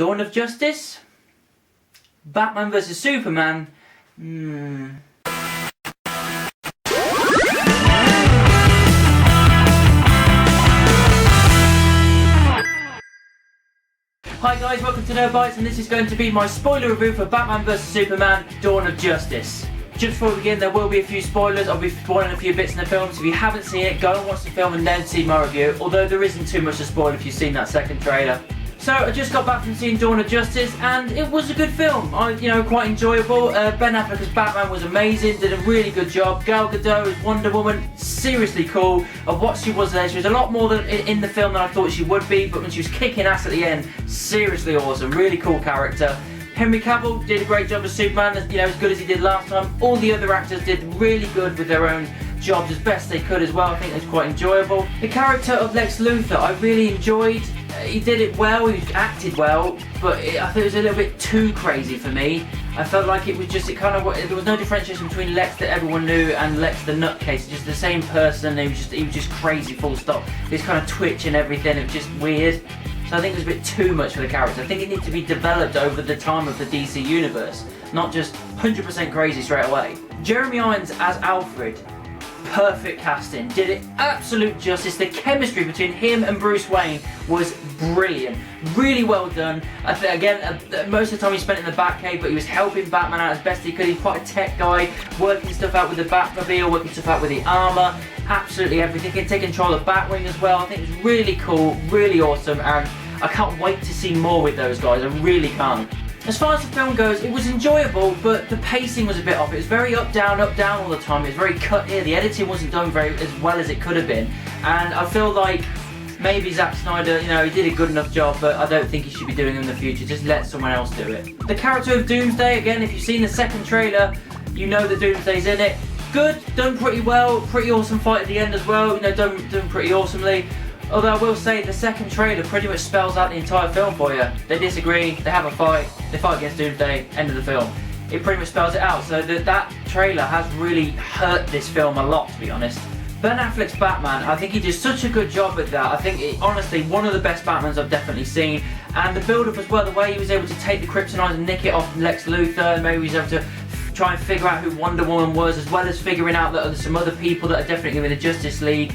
Dawn of Justice? Batman vs Superman? Hi guys, welcome to Nerd Bites, and this is going to be my spoiler review for Batman vs Superman Dawn of Justice. Just before we begin, there will be a few spoilers. I'll be spoiling a few bits in the film, so if you haven't seen it, go and watch the film and then see my review, although there isn't too much to spoil if you've seen that second trailer. So I just got back from seeing Dawn of Justice, and it was a good film. Quite enjoyable. Ben Affleck as Batman was amazing, did a really good job. Gal Gadot as Wonder Woman, seriously cool. Of what she was there, she was a lot more in the film than I thought she would be, but when she was kicking ass at the end, seriously awesome, really cool character. Henry Cavill did a great job as Superman, as good as he did last time. All the other actors did really good with their own jobs as best they could as well. I think it was quite enjoyable. The character of Lex Luthor I really enjoyed. He did it well, he acted well, but I think it was a little bit too crazy for me. I felt like it was just, there was no differentiation between Lex that everyone knew and Lex the nutcase. Just the same person. He was just crazy, full stop. This kind of twitch and everything, it was just weird. So I think it was a bit too much for the character. I think it needed to be developed over the time of the DC universe, not just 100% crazy straight away. Jeremy Irons as Alfred, perfect casting, did it absolute justice. The chemistry between him and Bruce Wayne was brilliant, really well done. I think again, most of the time he spent in the Batcave, but he was helping Batman out as best he could. He's quite a tech guy, working stuff out with the Batmobile, working stuff out with the armour, absolutely everything. He can take control of Batwing as well. I think it was really cool, really awesome, and I can't wait to see more with those guys. I really can't. As far as the film goes, it was enjoyable, but the pacing was a bit off. It was very up, down all the time. It was very cut here. The editing wasn't done very as well as it could have been. And I feel like maybe Zack Snyder, he did a good enough job, but I don't think he should be doing it in the future. Just let someone else do it. The character of Doomsday, again, if you've seen the second trailer, you know that Doomsday's in it. Good, done pretty well, pretty awesome fight at the end as well, done pretty awesomely. Although I will say the second trailer pretty much spells out the entire film for you. They disagree, they have a fight, they fight against Doomsday, end of the film. It pretty much spells it out, so that trailer has really hurt this film a lot, to be honest. Ben Affleck's Batman, I think he did such a good job with that. I think, honestly, one of the best Batmans I've definitely seen. And the build-up as well, the way he was able to take the kryptonite and nick it off Lex Luthor, and maybe he was able to try and figure out who Wonder Woman was, as well as figuring out that there's some other people that are definitely going to be in the Justice League.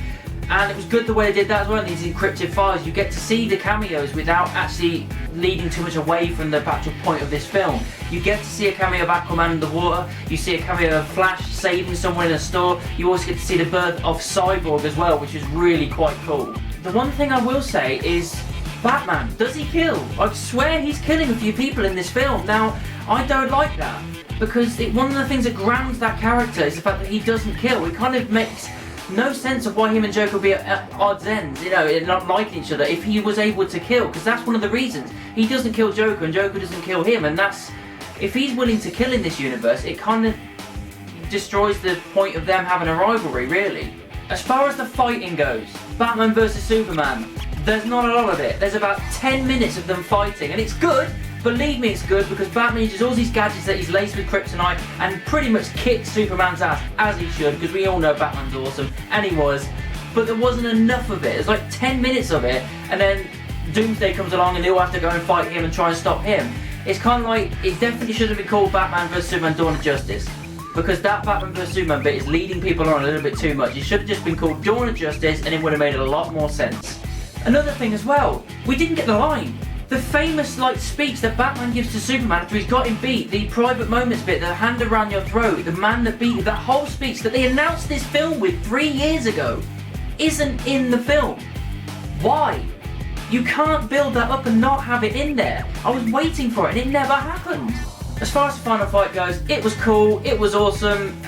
And it was good the way they did that as well, these encrypted files. You get to see the cameos without actually leading too much away from the actual point of this film. You get to see a cameo of Aquaman in the water, you see a cameo of Flash saving someone in a store, you also get to see the birth of Cyborg as well, which is really quite cool. The one thing I will say is, Batman, does he kill? I swear he's killing a few people in this film. Now, I don't like that, because one of the things that grounds that character is the fact that he doesn't kill. It kind of makes no sense of why him and Joker would be at odds ends, not liking each other if he was able to kill, because that's one of the reasons. He doesn't kill Joker and Joker doesn't kill him, and if he's willing to kill in this universe, it kind of destroys the point of them having a rivalry, really. As far as the fighting goes, Batman vs Superman, there's not a lot of it. There's about 10 minutes of them fighting, and it's good. Believe me, it's good, because Batman uses all these gadgets that he's laced with kryptonite and pretty much kicks Superman's ass, as he should, because we all know Batman's awesome, and he was. But there wasn't enough of it. There's like 10 minutes of it, and then Doomsday comes along and they all have to go and fight him and try and stop him. It's kind of like, it definitely should have been called Batman vs Superman Dawn of Justice, because that Batman vs Superman bit is leading people on a little bit too much. It should have just been called Dawn of Justice, and it would have made a lot more sense. Another thing as well, we didn't get the line. The famous speech that Batman gives to Superman after he's got him beat, the private moments bit, the hand around your throat, the man that beat you, that whole speech that they announced this film with 3 years ago, isn't in the film. Why? You can't build that up and not have it in there. I was waiting for it and it never happened. As far as the final fight goes, it was cool, it was awesome.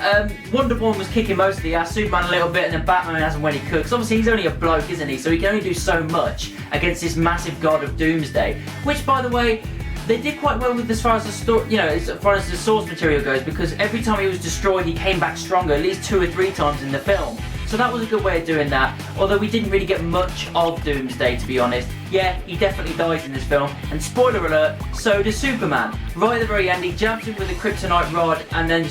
Wonder Woman was kicking most of the ass, Superman a little bit, and then Batman has him when he could. Because obviously he's only a bloke, isn't he? So he can only do so much against this massive god of Doomsday. Which, by the way, they did quite well with as far as the story, as far as the source material goes, because every time he was destroyed, he came back stronger, at least 2 or 3 times in the film. So that was a good way of doing that, although we didn't really get much of Doomsday, to be honest. Yeah, he definitely dies in this film, and spoiler alert, so does Superman. Right at the very end, he jabs him with a kryptonite rod, and then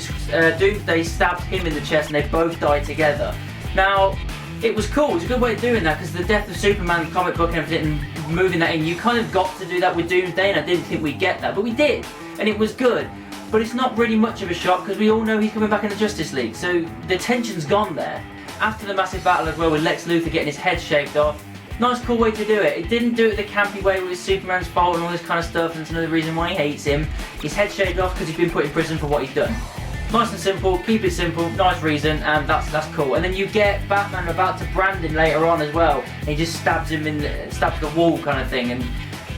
Doomsday stabs him in the chest, and they both die together. Now, it was cool, it was a good way of doing that, because the death of Superman, the comic book and everything, moving that in. You kind of got to do that with Doomsday, and I didn't think we'd get that, but we did, and it was good. But it's not really much of a shock because we all know he's coming back in the Justice League, so the tension's gone there. After the massive battle as well with Lex Luthor getting his head shaved off, nice cool way to do it. It didn't do it the campy way with Superman's fault and all this kind of stuff, and it's another reason why he hates him. His head shaved off because he's been put in prison for what he's done. Nice and simple, keep it simple, nice reason, and that's cool. And then you get Batman about to brand him later on as well, and he just stabs him stabs the wall kind of thing, and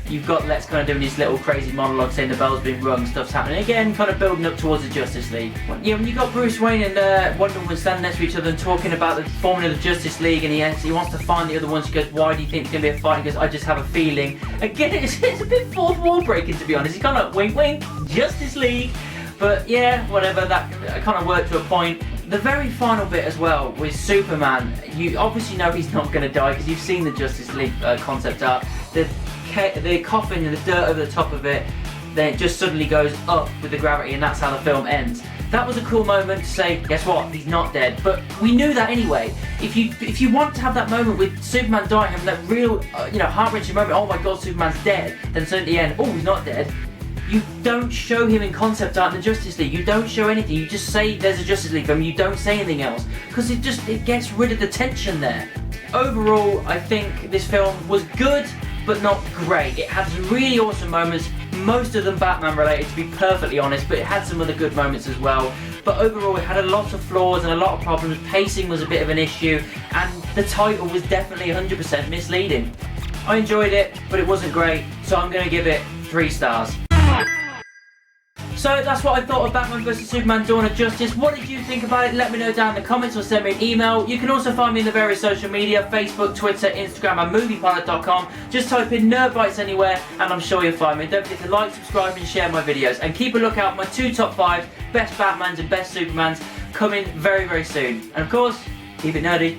you've got Lex kind of doing this little crazy monologue saying the bell's been rung, stuff's happening again, kind of building up towards the Justice League. When you got Bruce Wayne and Wonder Woman standing next to each other and talking about the forming of the Justice League, and he wants to find the other ones. He goes, why do you think it's going to be a fight? He goes, I just have a feeling. Again, it's a bit fourth wall breaking, to be honest. He's kind of wink wink, Justice League. But yeah, whatever, that kind of worked to a point. The very final bit as well with Superman, you obviously know he's not going to die because you've seen the Justice League concept art. The coffin and the dirt over the top of it, then it just suddenly goes up with the gravity, and that's how the film ends. That was a cool moment to say, guess what, he's not dead. But we knew that anyway. If you want to have that moment with Superman dying, having that real, heart-wrenching moment, oh my god, Superman's dead, then suddenly at the end, oh, he's not dead. You don't show him in concept art in the Justice League. You don't show anything. You just say there's a Justice League film. You don't say anything else because it gets rid of the tension there. Overall, I think this film was good, but not great. It had some really awesome moments, most of them Batman related, to be perfectly honest, but it had some other good moments as well. But overall it had a lot of flaws and a lot of problems. Pacing was a bit of an issue, and the title was definitely 100% misleading. I enjoyed it, but it wasn't great, so I'm going to give it 3 stars. So that's what I thought of Batman vs Superman Dawn of Justice. What did you think about it? Let me know down in the comments or send me an email. You can also find me in the various social media, Facebook, Twitter, Instagram and MoviePilot.com. Just type in Nerdbytes anywhere and I'm sure you'll find me. Don't forget to like, subscribe and share my videos. And keep a lookout for my 2 top 5 best Batmans and best Supermans coming very, very soon. And of course, keep it nerdy.